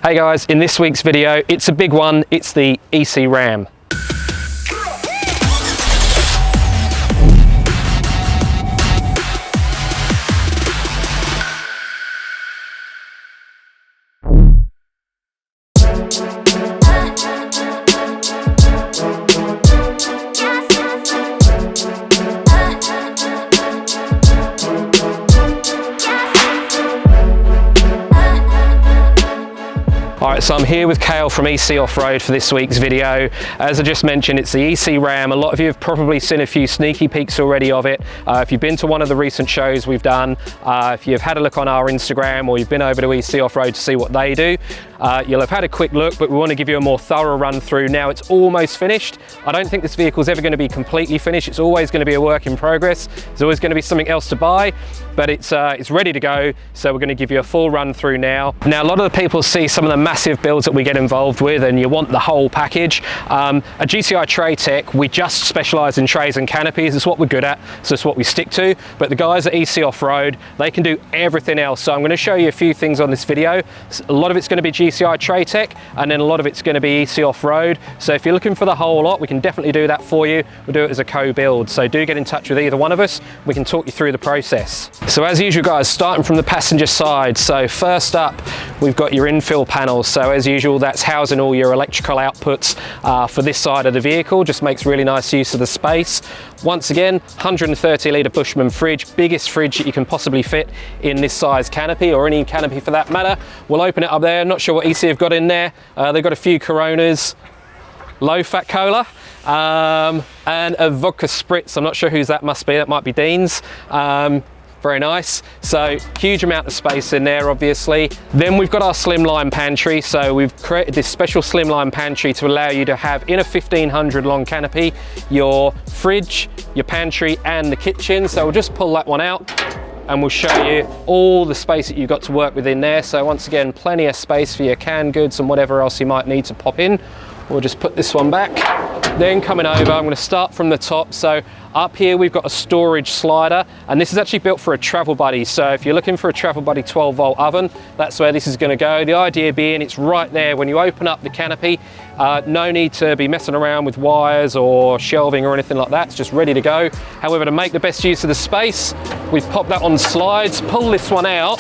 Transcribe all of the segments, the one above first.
Hey guys, in this week's video, it's a big one. It's the EC Ram. Alright, so I'm here with Kale from EC Offroad for this week's video. As I just mentioned, it's the EC Ram. A lot of you have probably seen a few sneaky peeks already of it. If you've been to one of the recent shows we've done, if you've had a look on our Instagram or you've been over to EC Offroad to see what they do, you'll have had a quick look, but we want to give you a more thorough run through. Now it's almost finished. I don't think this vehicle is ever going to be completely finished. It's always going to be a work in progress. There's always going to be something else to buy, but it's ready to go. So we're going to give you a full run through now. Now, a lot of the people see some of the massive builds that we get involved with and you want the whole package. At GCI Traytec, we just specialize in trays and canopies. It's what we're good at, so it's what we stick to. But the guys at EC Offroad, they can do everything else. So I'm going to show you a few things on this video. A lot of it's going to be GCI Traytec, and then a lot of it's going to be EC Offroad. So if you're looking for the whole lot, we can definitely do that for you. We'll do it as a co-build. So do get in touch with either one of us. We can talk you through the process. So as usual, guys, starting from the passenger side. So first up, we've got your infill panels. So as usual, that's housing all your electrical outputs for this side of the vehicle. Just makes really nice use of the space. Once again, 130 litre Bushman fridge, biggest fridge that you can possibly fit in this size canopy, or any canopy for that matter. We'll open it up there. Not sure what EC have got in there. They've got a few Coronas, low fat cola, and a vodka spritz. I'm not sure whose that must be. That might be Dean's. Very nice. So huge amount of space in there, obviously. Then we've got our slimline pantry. So we've created this special slimline pantry to allow you to have in a 1500 long canopy your fridge, your pantry and the kitchen. So we'll just pull that one out and we'll show you all the space that you've got to work with in there. So once again, plenty of space for your canned goods and whatever else you might need to pop in. We'll just put this one back. Then coming over, I'm going to start from the top. So up here we've got a storage slider, and this is actually built for a travel buddy. So if you're looking for a travel buddy 12-volt oven, that's where this is going to go. The idea being it's right there when you open up the canopy. No need to be messing around with wires or shelving or anything like that. It's just ready to go. However, to make the best use of the space, we've popped that on slides, pull this one out,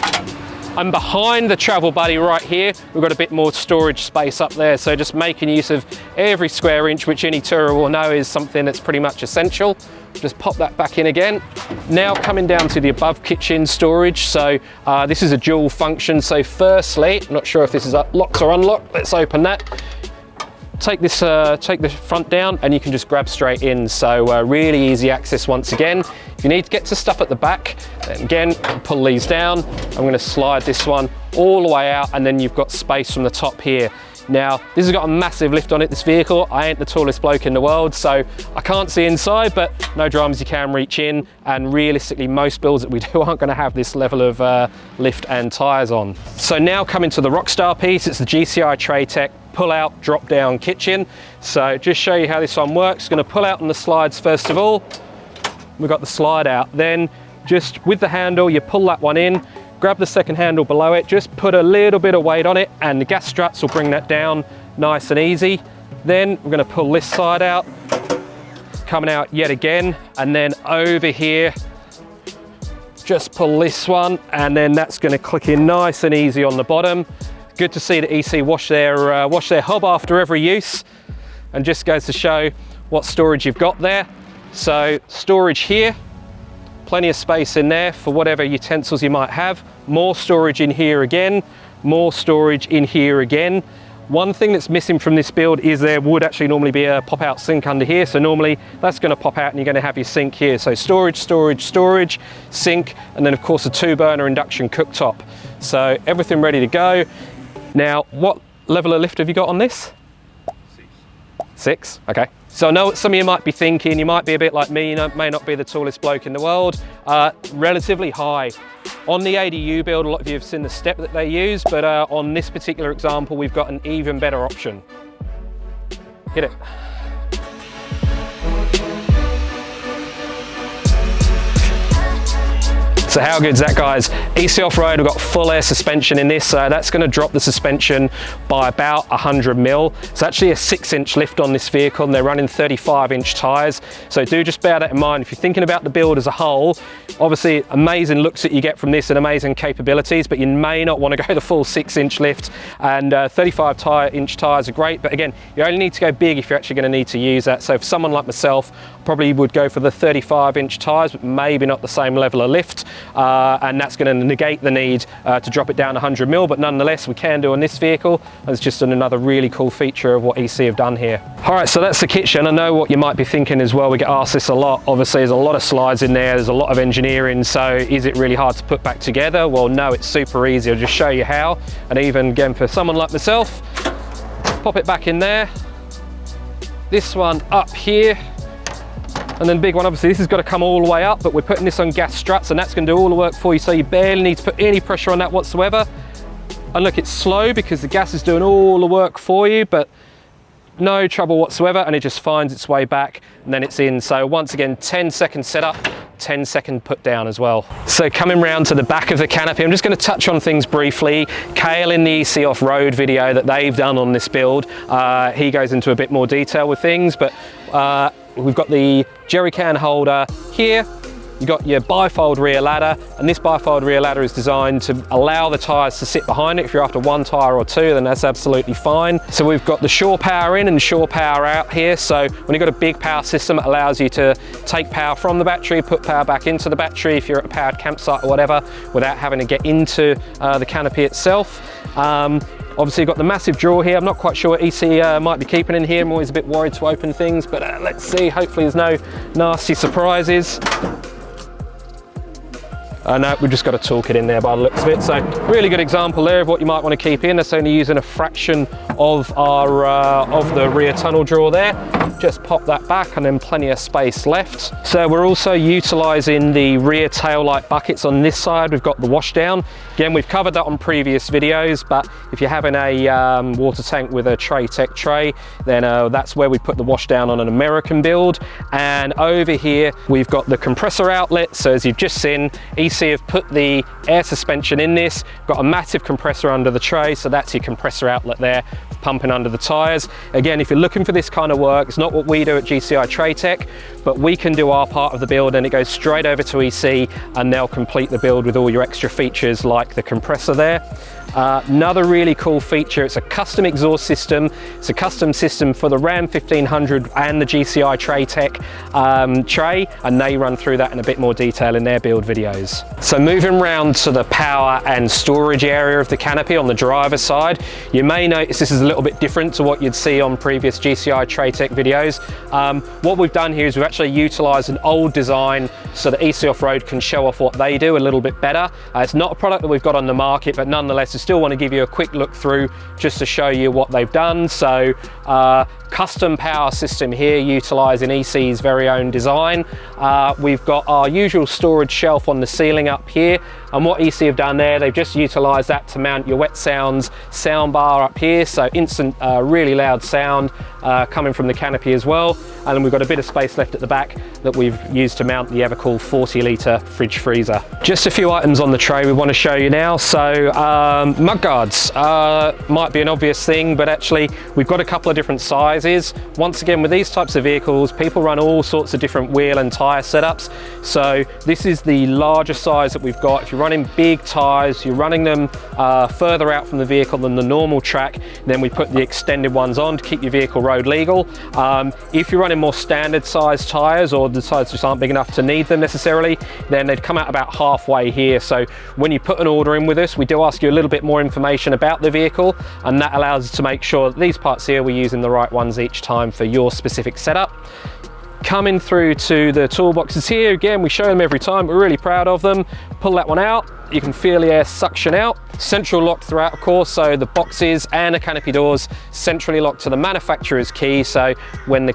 and behind the travel buddy right here, we've got a bit more storage space up there. So just making use of every square inch, which any tourer will know is something that's pretty much essential. Just pop that back in again. Now coming down to the above kitchen storage. So this is a dual function. So firstly, I'm not sure if this is locked or unlocked. Let's open that. Take the front down and you can just grab straight in. So really easy access once again. If you need to get to stuff at the back, then again, pull these down. I'm going to slide this one all the way out, and then you've got space from the top here. Now, this has got a massive lift on it, this vehicle. I ain't the tallest bloke in the world, so I can't see inside, but no dramas, you can reach in. And realistically, most builds that we do aren't going to have this level of lift and tyres on. So now coming to the rockstar piece, it's the GCI Traytec pull-out, drop-down kitchen. So just show you how this one works. Going to pull out on the slides first of all. We've got the slide out. Then just with the handle, you pull that one in, grab the second handle below it, just put a little bit of weight on it, and the gas struts will bring that down nice and easy. Then we're going to pull this side out, coming out yet again, and then over here, just pull this one, and then that's going to click in nice and easy on the bottom. Good to see that EC wash their hob after every use, and just goes to show what storage you've got there. So storage here, plenty of space in there for whatever utensils you might have. More storage in here again, more storage in here again. One thing that's missing from this build is there would actually normally be a pop-out sink under here. So normally that's going to pop out and you're going to have your sink here. So storage, storage, storage, sink, and then of course a 2-burner induction cooktop. So everything ready to go. Now, what level of lift have you got on this? 6, okay. So I know what some of you might be thinking, you might be a bit like me, you may not be the tallest bloke in the world, relatively high. On the ADU build, a lot of you have seen the step that they use, but on this particular example, we've got an even better option. Hit it. So how good's that, guys? EC Offroad, we've got full air suspension in this, so that's going to drop the suspension by about 100 mil. It's actually a 6-inch lift on this vehicle, and they're running 35-inch tyres. So do just bear that in mind. If you're thinking about the build as a whole, obviously amazing looks that you get from this and amazing capabilities, but you may not want to go the full 6-inch lift, and 35-inch tyres are great, but again, you only need to go big if you're actually going to need to use that. So for someone like myself, probably would go for the 35-inch tyres, but maybe not the same level of lift, and that's going to negate the need to drop it down 100 mil, but nonetheless we can do on this vehicle. It's just another really cool feature of what EC have done here. All right, so that's the kitchen. I know what you might be thinking as well. We get asked this a lot. Obviously there's a lot of slides in there, there's a lot of engineering, so is it really hard to put back together? Well, no, it's super easy. I'll just show you how, and even again for someone like myself, pop it back in there, this one up here, and then big one, obviously this has got to come all the way up, but we're putting this on gas struts, and that's going to do all the work for you, so you barely need to put any pressure on that whatsoever. And look, it's slow because the gas is doing all the work for you, but no trouble whatsoever, and it just finds its way back and then it's in. So once again, 10-second setup, 10-second put down as well. So coming round to the back of the canopy, I'm just going to touch on things briefly. Kale in the EC Offroad video that they've done on this build, he goes into a bit more detail with things, but we've got the jerry can holder here. You've got your bifold rear ladder, and this bifold rear ladder is designed to allow the tyres to sit behind it. If you're after one tyre or two, then that's absolutely fine. So we've got the shore power in and shore power out here. So when you've got a big power system, it allows you to take power from the battery, put power back into the battery if you're at a powered campsite or whatever, without having to get into the canopy itself. Obviously you've got the massive drawer here. I'm not quite sure what EC might be keeping in here. I'm always a bit worried to open things, but let's see. Hopefully there's no nasty surprises. No, we've just got a toolkit in there by the looks of it. So really good example there of what you might want to keep in. That's only using a fraction of our of the rear tunnel drawer there. Just pop that back and then plenty of space left. So we're also utilising the rear tail light buckets on this side. We've got the washdown. Again, we've covered that on previous videos, but if you're having a water tank with a Traytec tray, then that's where we put the washdown on an American build. And over here, we've got the compressor outlet. So as you've just seen, EC have put the air suspension in this, got a massive compressor under the tray, so that's your compressor outlet there, pumping under the tyres. Again, if you're looking for this kind of work, it's not what we do at GCI Traytec, but we can do our part of the build and it goes straight over to EC and they'll complete the build with all your extra features like the compressor there. Another really cool feature, it's a custom exhaust system. It's a custom system for the Ram 1500 and the GCI Traytec tray, and they run through that in a bit more detail in their build videos. So moving round to the power and storage area of the canopy on the driver's side, you may notice this is a little bit different to what you'd see on previous GCI Traytec videos. What we've done here is we've actually utilised an old design so that EC Offroad can show off what they do a little bit better. It's not a product that we've got on the market, but nonetheless, I still want to give you a quick look through just to show you what they've done. So custom power system here utilising EC's very own design. We've got our usual storage shelf on the ceiling up here, and what EC have done there, they've just utilised that to mount your wet sounds sound bar up here, so instant really loud sound coming from the canopy as well. And then we've got a bit of space left at the back that we've used to mount the Evercool 40-litre fridge freezer. Just a few items on the tray we want to show you now. So mud guards might be an obvious thing, but actually we've got a couple of different sizes. Once again, with these types of vehicles, people run all sorts of different wheel and tyre setups. So this is the larger size that we've got. If you're running big tyres, you're running them further out from the vehicle than the normal track, then we put the extended ones on to keep your vehicle road legal. If you're running more standard size tyres, or the tyres just aren't big enough to need them necessarily, then they'd come out about halfway here. So when you put an order in with us, we do ask you a little bit more information about the vehicle, and that allows us to make sure that these parts here we're using the right ones each time for your specific setup. Coming through to the toolboxes here, again, we show them every time, we're really proud of them. Pull that one out, you can feel the air suction out. Central lock throughout, of course, so the boxes and the canopy doors centrally locked to the manufacturer's key, so when the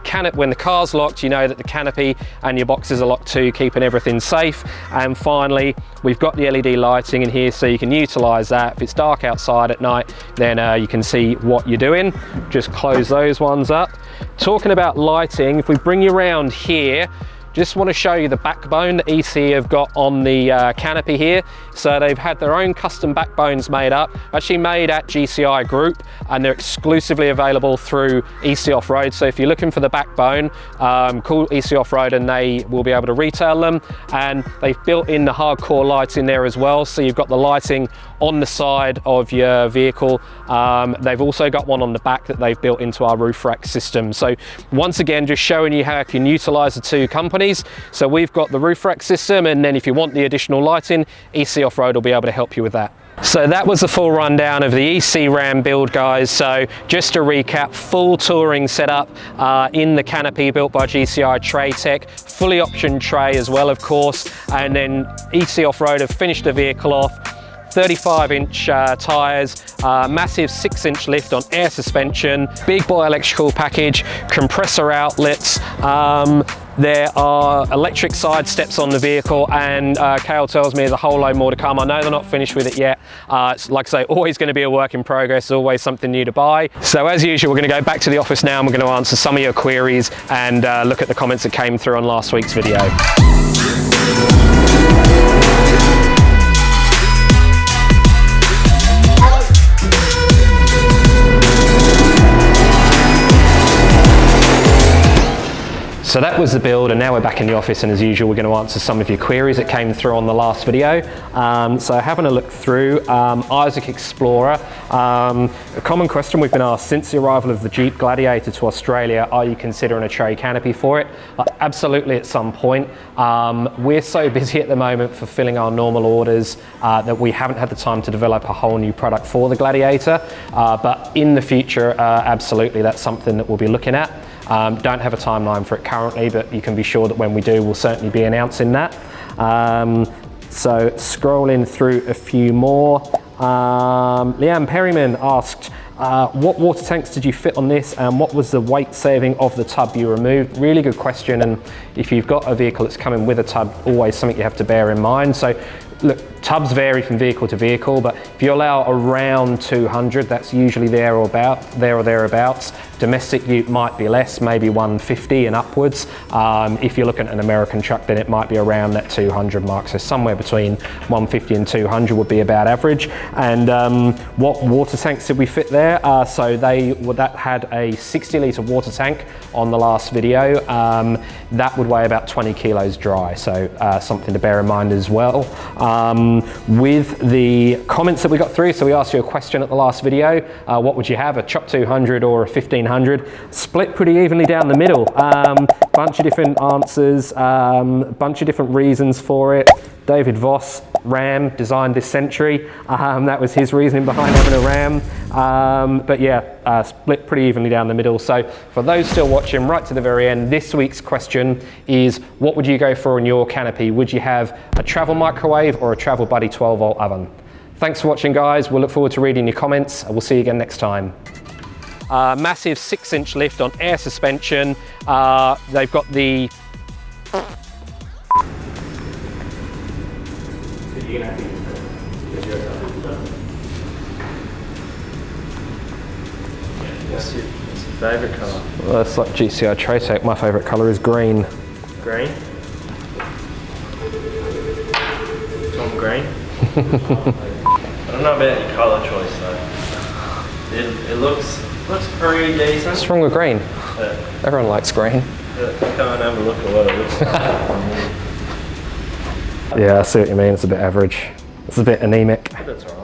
car's locked, you know that the canopy and your boxes are locked too, keeping everything safe. And finally, we've got the LED lighting in here, so you can utilise that. If it's dark outside at night, then you can see what you're doing. Just close those ones up. Talking about lighting, if we bring you around here, just want to show you the backbone that EC have got on the Canopy here. So they've had their own custom backbones made up, actually made at GCI Group, and they're exclusively available through EC Offroad. So if you're looking for the backbone, call EC Offroad and they will be able to retail them. And they've built in the hardcore lights in there as well. So you've got the lighting on the side of your vehicle. They've also got one on the back that they've built into our roof rack system. So once again, just showing you how you can utilize the two companies. So we've got the roof rack system, and then if you want the additional lighting, EC Offroad will be able to help you with that. So that was the full rundown of the EC Ram build, guys. So just to recap, full touring setup in the Canopy built by GCI Traytec, fully optioned tray as well, of course, and then EC Offroad have finished the vehicle off. 35-inch tyres, massive 6-inch lift on air suspension, big boy electrical package, compressor outlets. There are electric side steps on the vehicle, and Cale tells me there's a whole load more to come. I know they're not finished with it yet. It's, like I say, always going to be a work in progress, always something new to buy. So as usual, we're going to go back to the office now and we're going to answer some of your queries and look at the comments that came through on last week's video. So that was the build, and now we're back in the office, and as usual we're going to answer some of your queries that came through on the last video. So having a look through, Isaac Explorer, a common question we've been asked since the arrival of the Jeep Gladiator to Australia: are you considering a tray canopy for it? Absolutely, at some point. We're so busy at the moment fulfilling our normal orders that we haven't had the time to develop a whole new product for the Gladiator, but in the future, absolutely, that's something that we'll be looking at. Don't have a timeline for it currently, but you can be sure that when we do, we'll certainly be announcing that. So scrolling through a few more. Leanne Perryman asked, what water tanks did you fit on this, and what was the weight saving of the tub you removed? Really good question, and if you've got a vehicle that's coming with a tub, always something you have to bear in mind. So look, tubs vary from vehicle to vehicle, but if you allow around 200, that's usually there or thereabouts. Domestic ute might be less, maybe 150 and upwards. If you're looking at an American truck, then it might be around that 200 mark. So somewhere between 150 and 200 would be about average. And what water tanks did we fit there? So that had a 60-litre water tank on the last video. That would weigh about 20 kilos dry, so something to bear in mind as well. With the comments that we got through, so we asked you a question at the last video, what would you have, a Chop 200 or a 1500? Split pretty evenly down the middle. Bunch of different answers, bunch of different reasons for it. David Voss, Ram, designed this century. That was his reasoning behind having a Ram. But yeah, split pretty evenly down the middle. So for those still watching right to the very end, this week's question is, what would you go for in your Canopy? Would you have a travel microwave or a Travel Buddy 12-volt oven? Thanks for watching, guys. We'll look forward to reading your comments, and we'll see you again next time. Massive 6-inch lift on air suspension. They've got the What's your favourite colour? Well, it's like GCI Traytec. My favourite colour is green. Green? Tom Green? I don't know about your colour choice though. It looks pretty decent. What's wrong with green? Yeah. Everyone likes green. I can't have a look at what it looks like. Yeah, I see what you mean. It's a bit average. It's a bit anemic. That's alright.